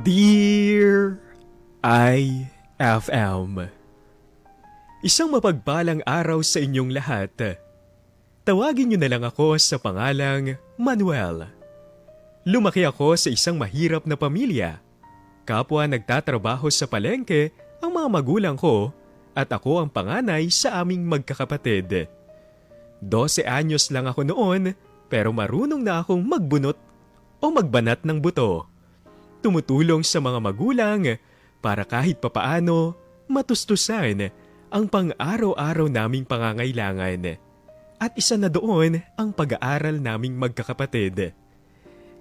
Dear IFM, isang mapagpalang araw sa inyong lahat. Tawagin niyo na lang ako sa pangalang Manuel. Lumaki ako sa isang mahirap na pamilya. Kapwa nagtatrabaho sa palengke ang mga magulang ko at ako ang panganay sa aming magkakapatid. 12 anyos lang ako noon pero marunong na akong magbunot o magbanat ng buto. Tumutulong sa mga magulang para kahit papaano matustusan ang pang-araw-araw naming pangangailangan. At isa na doon ang pag-aaral naming magkakapatid.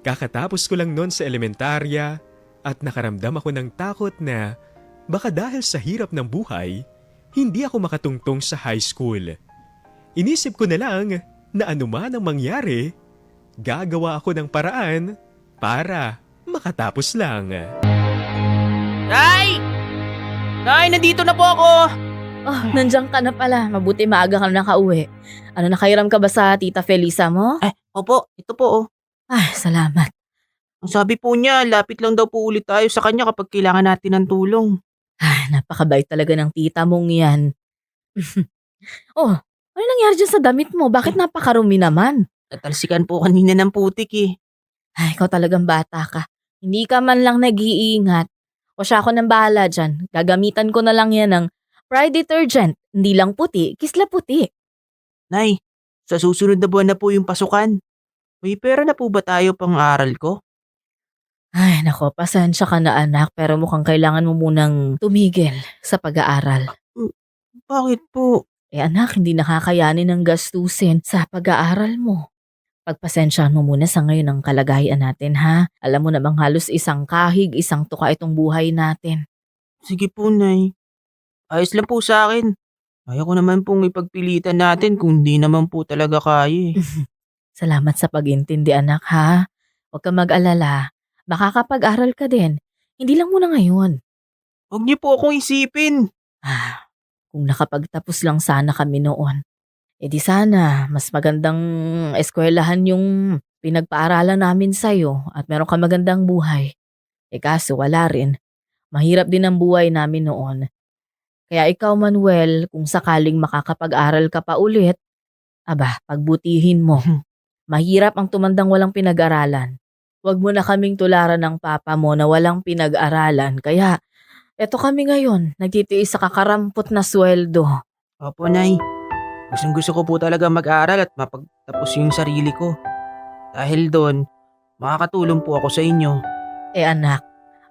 Kakatapos ko lang noon sa elementarya at nakaramdam ako ng takot na baka dahil sa hirap ng buhay, hindi ako makatungtong sa high school. Inisip ko na lang na anuman ang mangyari, gagawa ako ng paraan para makatapos lang. Nay! Nay, nandito na po ako! Oh, nandiyan ka na pala. Mabuti maaga ka na nakauwi. Ano, nakairam ka ba sa tita Felisa mo? Opo, ito po oh. Ay, salamat. Ang sabi po niya, lapit lang daw po ulit tayo sa kanya kapag kailangan natin ng tulong. Ay, napakabait talaga ng tita mong yan. Oh, ano nangyari dyan sa damit mo? Bakit napakarumi naman? Natalsikan po kanina ng putik eh. Ay, ikaw talagang bata ka. Hindi ka man lang nag-iingat. O siya, ako nang bahala dyan. Gagamitan ko na lang yan ng Pride detergent. Hindi lang puti, kisla puti. Nay, sa susunod na buwan na po yung pasukan. May pera na po ba tayo pang aral ko? Ay, nako, pasensya ka na anak, pero mukhang kailangan mo munang tumigil sa pag-aaral. Bakit po? Anak, hindi nakakayanin ng gastusin sa pag-aaral mo. Pagpasensyahan mo muna sa ngayon ang kalagayan natin, ha? Alam mo namang halos isang kahig, isang tuka itong buhay natin. Sige po, Nay. Ayos lang po sa akin. Ayaw ko naman pong ipagpilitan natin kung di naman po talaga kaya eh. Salamat sa pag-intindi, anak, ha? Huwag ka mag-alala. Makakapag-aral ka din. Hindi lang muna ngayon. Huwag niyo po akong isipin. Kung nakapagtapos lang sana kami noon. E di sana, mas magandang eskwelahan yung pinagpaaralan namin sa'yo at meron ka magandang buhay. E kaso wala rin. Mahirap din ang buhay namin noon. Kaya ikaw, Manuel, kung sakaling makakapag-aral ka pa ulit, pagbutihin mo. Mahirap ang tumandang walang pinag-aralan. Huwag mo na kaming tularan ng papa mo na walang pinag-aralan. Kaya, eto kami ngayon, nagtitiis sa kakarampot na sweldo. Opo, Nay. Gustong-gusto ko po talaga mag-aral at mapagtapos yung sarili ko. Dahil doon, makakatulong po ako sa inyo. Anak,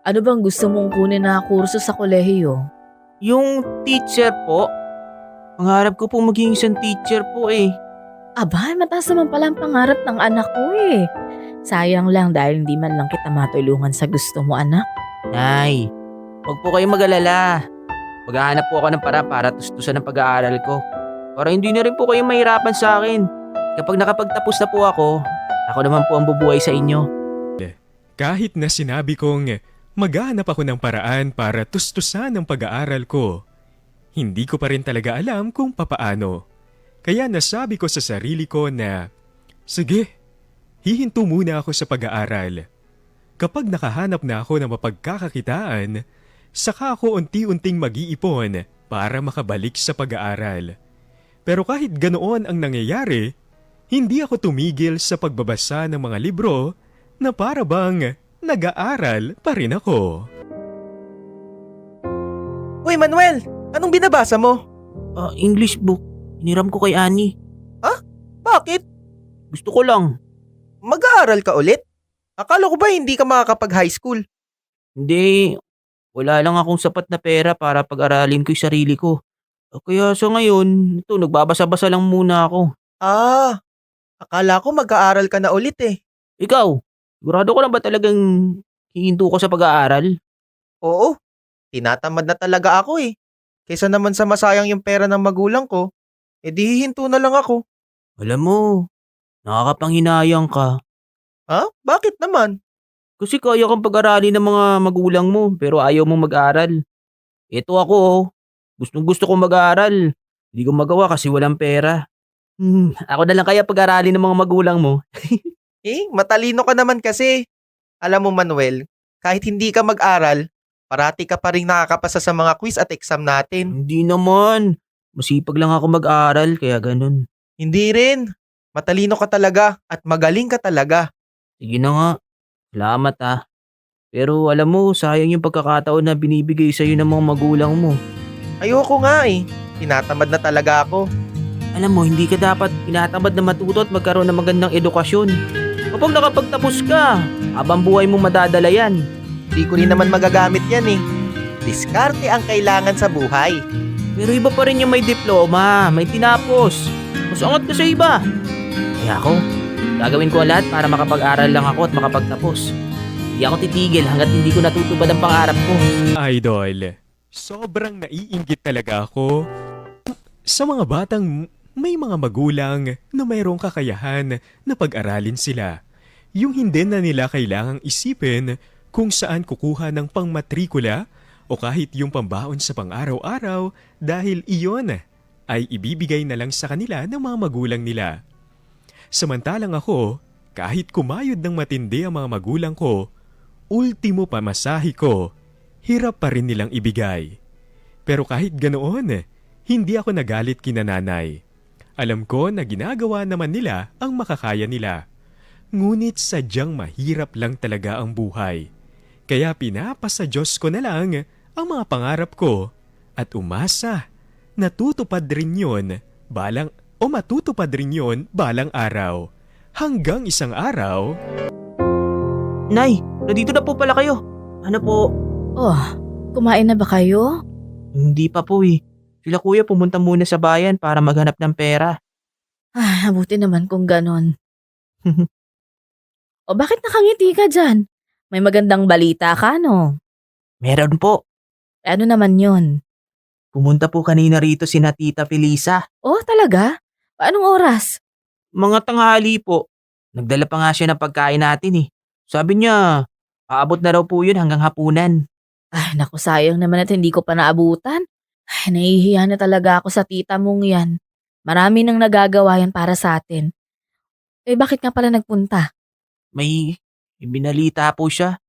ano bang gusto mong kunin na kurso sa kolehiyo? Yung teacher po, pangarap ko po maging isang teacher po eh. Mataas naman pala ang pangarap ng anak ko eh. Sayang lang dahil hindi man lang kita matulungan sa gusto mo, anak. Nay, huwag po kayong mag-alala. Maghahanap po ako ng paraan para tustusan ang pag-aaral ko. Para hindi na rin po kayong mahirapan sa akin. Kapag nakapagtapos na po ako naman po ang bubuhay sa inyo. Kahit na sinabi kong maghahanap ako ng paraan para tustusan ang pag-aaral ko, hindi ko pa rin talaga alam kung papaano. Kaya nasabi ko sa sarili ko na, sige, hihinto muna ako sa pag-aaral. Kapag nakahanap na ako ng mapagkakakitaan, saka ako unti-unting mag-iipon para makabalik sa pag-aaral. Pero kahit ganoon ang nangyayari, hindi ako tumigil sa pagbabasa ng mga libro na para bang nag-aaral pa rin ako. Uy, Manuel! Anong binabasa mo? English book. Hiniram ko kay Annie. Bakit? Gusto ko lang. Mag-aaral ka ulit? Akala ko ba hindi ka makakapag-high school? Hindi, wala lang akong sapat na pera para pag-aralin ko yung sarili ko. Kaya sa ngayon, nagbabasa-basa lang muna ako. Akala ko mag-aaral ka na ulit eh. Ikaw, sigurado ko lang ba talagang hihinto ko sa pag-aaral? Oo, tinatamad na talaga ako eh. Kaysa naman sa masayang yung pera ng magulang ko, edi hihinto na lang ako. Alam mo, nakakapanghinayang ka. Bakit naman? Kasi kaya kang pag-aralin ng mga magulang mo pero ayaw mong mag-aral. Ito ako, gustong gusto kong mag-aral. Hindi ko magawa kasi walang pera. Ako na lang kaya pag-aralin ng mga magulang mo. Matalino ka naman kasi. Alam mo, Manuel, Kahit hindi ka mag-aral, parati ka pa rin nakakapasa sa mga quiz at exam natin. Hindi naman. Masipag lang ako mag-aral kaya ganun. Hindi rin. Matalino ka talaga at magaling ka talaga. Sige na nga. Salamat ah. Pero alam mo, sayang yung pagkakataon na binibigay sa'yo ng mga magulang mo. Ayoko nga eh. Tinatamad na talaga ako. Alam mo, hindi ka dapat tinatamad na matuto at magkaroon ng magandang edukasyon. Kapag nakapagtapos ka, habang buhay mo madadala yan. Di ko rin naman magagamit yan eh. Diskarte ang kailangan sa buhay. Pero iba pa rin yung may diploma, may tinapos. Mas angat ka sa iba. Kaya ako, gagawin ko ang lahat para makapag-aral lang ako at makapagtapos. Hindi ako titigil hanggat hindi ko natutupad ang pangarap ko. Idol, sobrang naiinggit talaga ako sa mga batang may mga magulang na mayroong kakayahan na pag-aralin sila. Yung hindi na nila kailangang isipin kung saan kukuha ng pangmatrikula o kahit yung pambaon sa pang-araw-araw dahil iyon ay ibibigay na lang sa kanila ng mga magulang nila. Samantalang ako, kahit kumayod ng matindi ang mga magulang ko, ultimo pamasahe ko, hirap pa rin nilang ibigay. Pero kahit ganoon, hindi ako nagalit kina nanay. Alam ko na ginagawa naman nila ang makakaya nila. Ngunit sadyang mahirap lang talaga ang buhay. Kaya pinapasa Diyos ko na lang ang mga pangarap ko at umasa na tutupad rin yun matutupad rin yun balang araw. Hanggang isang araw... Nay, nandito na po pala kayo. Ano po? Oh, kumain na ba kayo? Hindi pa po eh. Sila kuya pumunta muna sa bayan para maghanap ng pera. Mabuti naman kung ganon. O bakit nakangiti ka dyan? May magandang balita ka, no? Meron po. Ano naman yon? Pumunta po kanina rito si Tita Felisa. Oh, talaga? Paanong oras? Mga tanghali po. Nagdala pa nga siya ng pagkain natin eh. Sabi niya, aabot na raw po yun hanggang hapunan. Ay, naku, sayang naman at hindi ko pa naabutan. Ay, nahihiya na talaga ako sa tita mong yan. Marami nang nagagawa yan para sa atin. Eh, bakit nga pala nagpunta? May binalita po siya.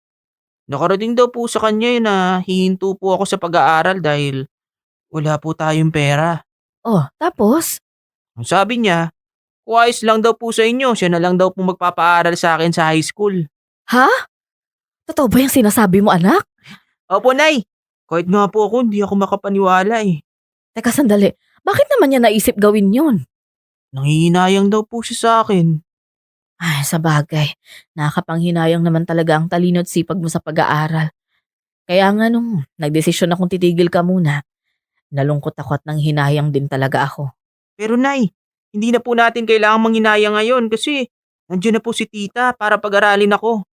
Nakarating daw po sa kanya yun na hihinto po ako sa pag-aaral dahil wala po tayong pera. Oh, tapos? Ang sabi niya, kung ayos lang daw po sa inyo, siya na lang daw po magpapaaral sa akin sa high school. Ha? Totoo ba yung sinasabi mo, anak? Opo, Nay. Kahit nga po ako, hindi ako makapaniwala eh. Teka, sandali. Bakit naman niya naisip gawin yon? Nanghihinayang daw po siya sa akin. Ay, sa bagay. Nakakapanghinayang naman talaga ang talino at sipag mo sa pag-aaral. Kaya nga nung nagdesisyon akong titigil ka muna, nalungkot ako at nanghinayang din talaga ako. Pero Nay, hindi na po natin kailangang manghinayang ngayon kasi nandiyan na po si tita para pag-aralin ako.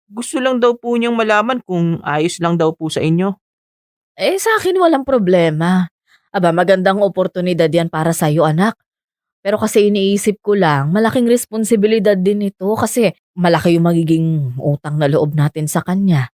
Gusto lang daw po niyang malaman kung ayos lang daw po sa inyo. Eh, sa akin walang problema. Aba, magandang oportunidad yan para sa'yo, anak. Pero kasi iniisip ko lang, malaking responsibilidad din ito kasi malaki yung magiging utang na loob natin sa kanya.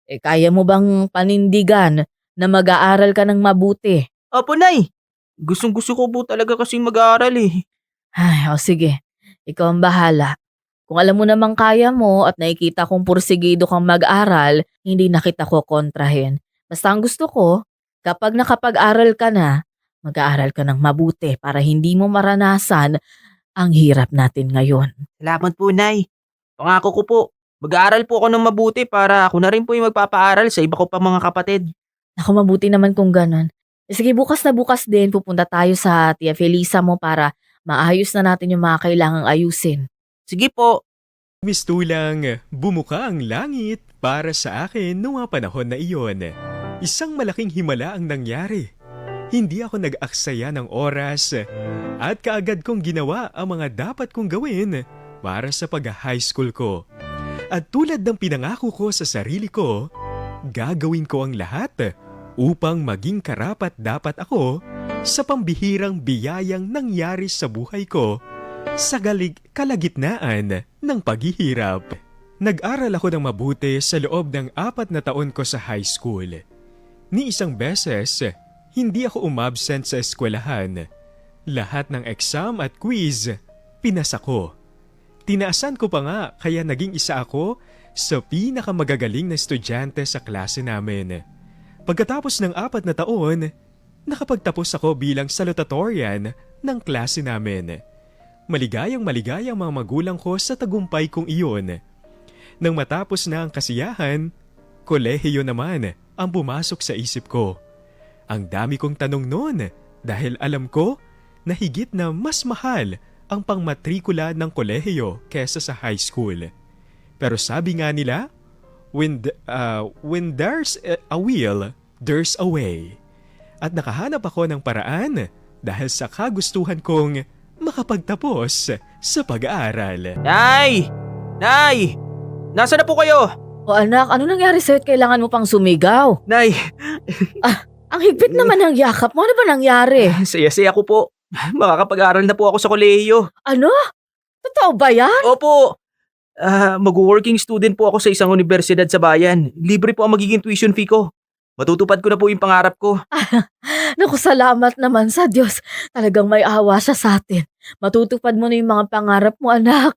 Eh, kaya mo bang panindigan na mag-aaral ka ng mabuti? Opo, Nay. Gustong gusto ko po talaga kasing mag-aaral eh. Ay, o sige. Ikaw ang bahala. Kung alam mo namang kaya mo at nakikita kong pursigido kang mag-aral, hindi na kita ko kontrahin. Basta ang gusto ko, kapag nakapag-aral ka na, mag-aaral ka ng mabuti para hindi mo maranasan ang hirap natin ngayon. Salamat po, Nay. Pangako ko po, mag-aaral po ako ng mabuti para ako na rin po yung magpapaaral sa iba ko pa mga kapatid. Naku, mabuti naman kung ganon. Sige, bukas na bukas din pupunta tayo sa Tia Felisa mo para maayos na natin yung mga kailangang ayusin. Sige po. Mistulang bumuka ang langit para sa akin noong mga panahon na iyon. Isang malaking himala ang nangyari. Hindi ako nag-aksaya ng oras at kaagad kong ginawa ang mga dapat kong gawin para sa pag-high school ko. At tulad ng pinangako ko sa sarili ko, gagawin ko ang lahat upang maging karapat-dapat ako sa pambihirang biyayang nangyari sa buhay ko sa kalagitnaan ng paghihirap. Nag-aral ako ng mabuti sa loob ng 4 na taon ko sa high school. Ni isang beses, hindi ako umabsent sa eskwelahan. Lahat ng exam at quiz, pinasa ko. Tinaasan ko pa nga kaya naging isa ako sa pinakamagagaling na estudyante sa klase namin. Pagkatapos ng 4 na taon, nakapagtapos ako bilang salutatorian ng klase namin. Maligayang maligayang mga magulang ko sa tagumpay kong iyon. Nang matapos na ang kasiyahan, kolehiyo naman ang pumasok sa isip ko. Ang dami kong tanong noon dahil alam ko na higit na mas mahal ang pangmatrikula ng kolehiyo kesa sa high school. Pero sabi nga nila, when there's a will, there's a way. At nakahanap ako ng paraan dahil sa kagustuhan kong makapagtapos sa pag-aaral. Nay! Nay! Nasaan na po kayo? O anak, ano nangyari sa'yo at kailangan mo pang sumigaw? Nay! Ang higpit naman ng yakap mo. Ano ba nangyari? Saya-saya ko po. Makakapag-aral na po ako sa kolehiyo. Ano? Totoo ba yan? Opo! Mag-working student po ako sa isang universidad sa bayan. Libre po ang magiging tuition fee ko. Matutupad ko na po yung pangarap ko. Naku, salamat naman sa Diyos. Talagang may awa siya sa atin. Matutupad mo na yung mga pangarap mo, anak.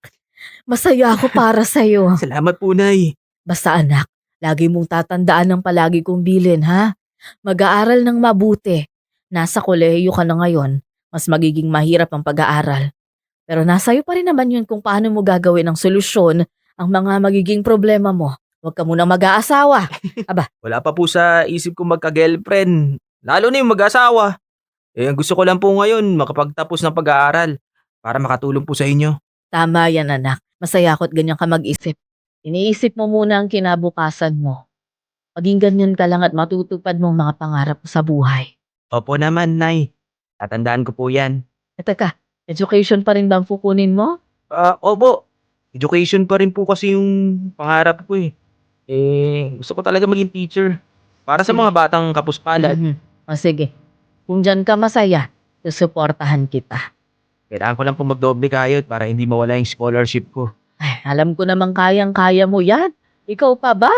Masaya ako para sa'yo. Salamat po, Nay. Basta anak, lagi mong tatandaan ang palagi kong bilin, ha? Mag-aaral ng mabuti. Nasa kolehiyo ka na ngayon, mas magiging mahirap ang pag-aaral. Pero nasa iyo pa rin naman yun kung paano mo gagawin ang solusyon ang mga magiging problema mo. Huwag ka munang mag-aasawa. Wala pa po sa isip ko magka-girlfriend. Lalo na yung mag-asawa. Ang gusto ko lang po ngayon makapagtapos ng pag-aaral para makatulong po sa inyo. Tama yan, anak. Masaya ako at ganyan ka mag-isip. Iniisip mo muna ang kinabukasan mo. Maging ganyan ka lang at matutupad mong mga pangarap mo sa buhay. Opo naman, Nay. Tatandaan ko po yan. Teka, education pa rin ba ang kukunin mo? Opo. Education pa rin po kasi yung pangarap ko eh. Gusto ko talaga maging teacher. Para sa mga batang kapuspalad. O sige, kung dyan ka masaya, susuportahan kita. Kailangan ko lang po magdoble kayod para hindi mawala yung scholarship ko. Ay, alam ko namang kayang-kaya mo yan. Ikaw pa ba?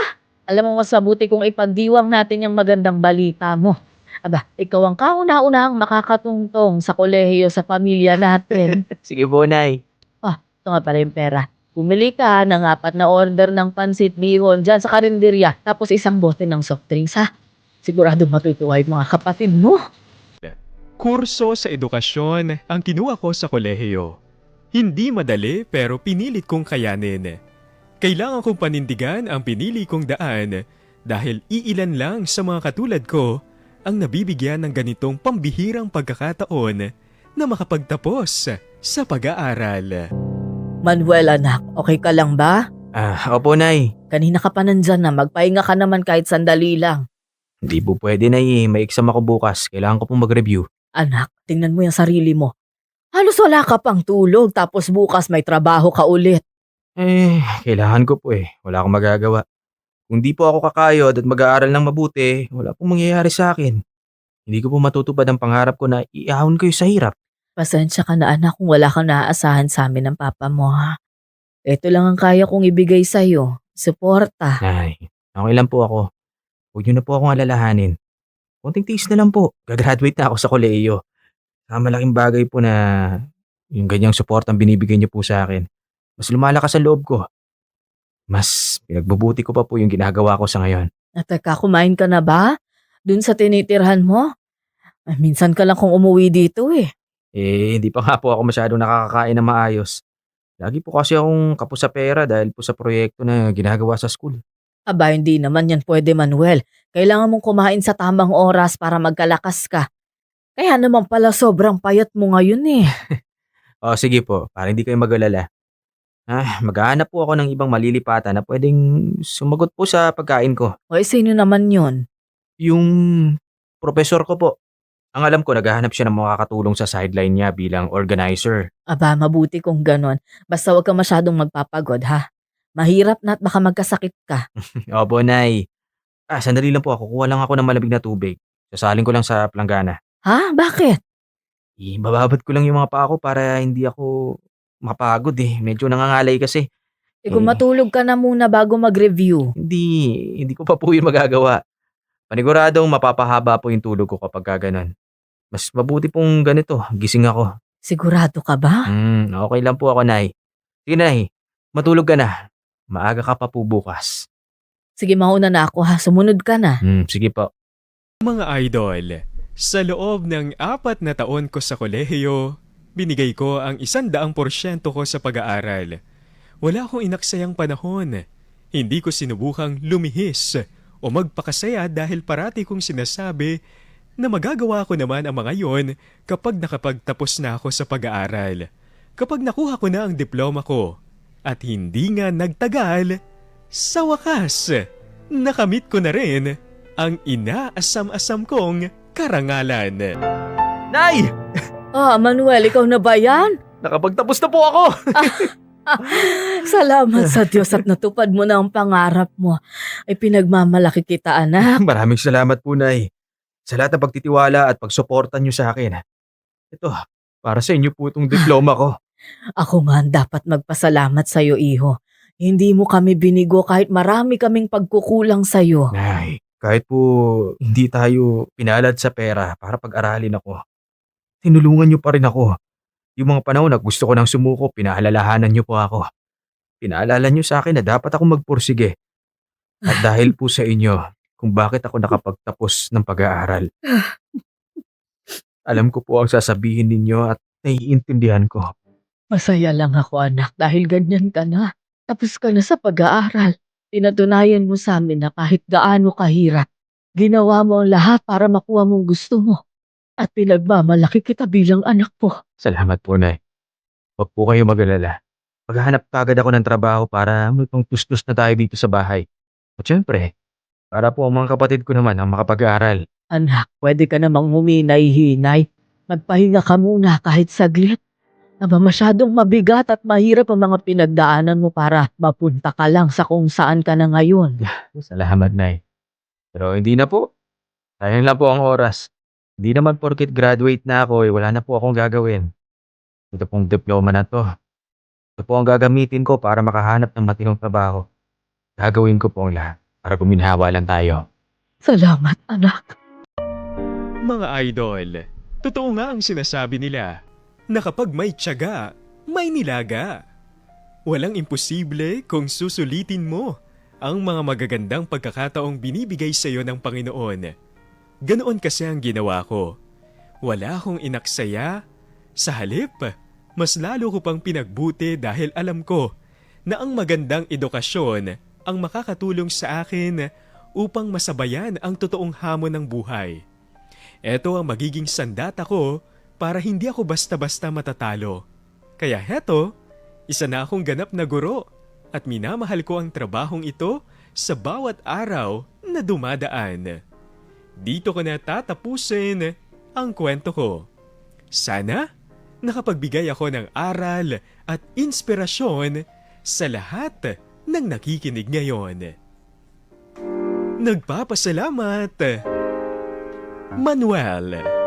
Alam mo mas mabuti kung ipagdiwang natin yung magandang balita mo. Ikaw ang kauna-unahang makakatungtong sa kolehiyo sa pamilya natin. Sige po, Nay. Ito nga pala yung pera. Bumili ka ng 4 na order ng pansit bihon dyan sa karinderya. Tapos 1 bote ng soft drinks, ha? Sigurado matutuwa yung mga kapatid mo. Kurso sa edukasyon ang kinuha ko sa kolehiyo. Hindi madali pero pinilit kong kayanin. Kailangan kong panindigan ang pinili kong daan dahil iilan lang sa mga katulad ko ang nabibigyan ng ganitong pambihirang pagkakataon na makapagtapos sa pag-aaral. Manuel, anak, okay ka lang ba? Opo, Nay. Kanina ka pa nandyan na, magpahinga ka naman kahit sandali lang. Hindi po pwede, Nay. May exam ako bukas. Kailangan ko pong mag-review. Anak, tingnan mo yung sarili mo. Halos wala ka pang tulog tapos bukas may trabaho ka ulit. Kailangan ko po eh. Wala akong magagawa. Kung di po ako kakayod at mag-aaral ng mabuti, wala pong mangyayari sa akin. Hindi ko po matutupad ang pangarap ko na iahon kayo sa hirap. Pasensya ka na anak kung wala kang naaasahan sa amin ng papa mo, ha. Ito lang ang kaya kong ibigay sa'yo. Suporta. Nay, okay lang po ako. Huwag niyo na po akong alalahanin. Konting tiis na lang po. Gagraduate na ako sa kolehiyo. Malaking bagay po na yung ganyang support ang binibigay niyo po sa akin. Mas lumalakas ang loob ko. Mas pinagbubuti ko pa po yung ginagawa ko sa ngayon. Teka, kumain ka na ba? Dun sa tinitirhan mo? Minsan ka lang kung umuwi dito eh. Hindi pa nga po ako masyadong nakakakain ng maayos. Lagi po kasi akong kapos sa pera dahil po sa proyekto na ginagawa sa school. Hindi naman yan pwede, Manuel. Kailangan mong kumain sa tamang oras para magkalakas ka. Kaya naman pala sobrang payat mo ngayon eh. Sige po, para hindi kayo mag-alala. Maghahanap po ako ng ibang malilipatan na pwedeng sumagot po sa pagkain ko. O sino naman yun? Yung professor ko po. Ang alam ko, naghahanap siya ng makakatulong sa sideline niya bilang organizer. Mabuti kung ganon. Basta huwag ka masyadong magpapagod, ha? Mahirap na at baka magkasakit ka. Opo, Nay. Sandali lang po ako. Kuha lang ako ng malamig na tubig. Sasalin ko lang sa planggana. Ha? Bakit? Bababad ko lang yung mga paa ko para hindi ako mapagod eh. Medyo nangangalay kasi. Kung matulog ka na muna bago mag-review. Hindi ko pa po yun magagawa. Paniguradong mapapahaba po yung tulog ko kapag ganon. Mas mabuti pong ganito, gising ako. Sigurado ka ba? Okay lang po ako, Nay. Sige, Nay. Matulog ka na. Maaga ka pa po bukas. Sige, mauna na ako ha. Sumunod ka na. Sige po. Mga idol, sa loob ng 4 na taon ko sa kolehiyo, binigay ko ang 100% ko sa pag-aaral. Wala akong inaksayang panahon. Hindi ko sinubukang lumihis o magpakasaya dahil parati kong sinasabi na magagawa ko naman ang mga yon kapag nakapagtapos na ako sa pag-aaral. Kapag nakuha ko na ang diploma ko. At hindi nga nagtagal, sa wakas, nakamit ko na rin ang inaasam-asam kong karangalan. Nay! Manuel, ikaw na ba yan? Nakapagtapos na po ako! Salamat sa Diyos at natupad mo na ang pangarap mo. Ay pinagmamalaki kita, anak. Maraming salamat po, Nay. Sa lahat ng pagtitiwala at pagsuporta niyo sa akin. Ito, para sa inyo po itong diploma ko. Ako nga ang dapat magpasalamat sa iyo, iho. Hindi mo kami binigo kahit marami kaming pagkukulang sa iyo. Nay, kahit po hindi tayo pinalad sa pera para pag-aralin ako, tinulungan niyo pa rin ako. Yung mga panahon na gusto ko nang sumuko, pinaalalahanan niyo po ako. Pinaalala niyo sa akin na dapat akong magpursige. At dahil po sa inyo, kung bakit ako nakapagtapos ng pag-aaral. Alam ko po ang sasabihin ninyo at naiintindihan ko. Masaya lang ako, anak, dahil ganyan ka na. Tapos ka na sa pag-aaral. Pinatunayan mo sa amin na kahit gaano kahirap, ginawa mo ang lahat para makuha mong gusto mo. At pinagmamalaki kita bilang anak po. Salamat po, Nay. Huwag po kayo mag-alala. Maghahanap kagad ako ng trabaho para may tustos na tayo dito sa bahay. At syempre, para po ang mga kapatid ko naman ang makapag-aaral. Anak, pwede ka namang huminay-hinay. Magpahinga ka muna kahit saglit. Aba, masyadong mabigat at mahirap ang mga pinagdaanan mo para mapunta ka lang sa kung saan ka na ngayon. Salamat, Nay. Pero hindi na po. Sayang lang po ang oras. Hindi naman porket graduate na ako, wala na po akong gagawin. Ito pong diploma na to. Ito po ang gagamitin ko para makahanap ng matinong trabaho. Gagawin ko po ang lahat para guminhawa lang tayo. Salamat, anak. Mga idol, totoo nga ang sinasabi nila na kapag may tiyaga, may nilaga. Walang imposible kung susulitin mo ang mga magagandang pagkakataong binibigay sa iyo ng Panginoon. Ganoon kasi ang ginawa ko. Wala akong inaksaya. Sa halip, mas lalo ko pang pinagbuti dahil alam ko na ang magandang edukasyon ang makakatulong sa akin upang masabayan ang totoong hamon ng buhay. Ito ang magiging sandata ko para hindi ako basta-basta matatalo. Kaya heto, isa na akong ganap na guro at minamahal ko ang trabahong ito sa bawat araw na dumadaan. Dito ko na tatapusin ang kwento ko. Sana nakapagbigay ako ng aral at inspirasyon sa lahat ng nakikinig ngayon. Nagpapasalamat, Manuel.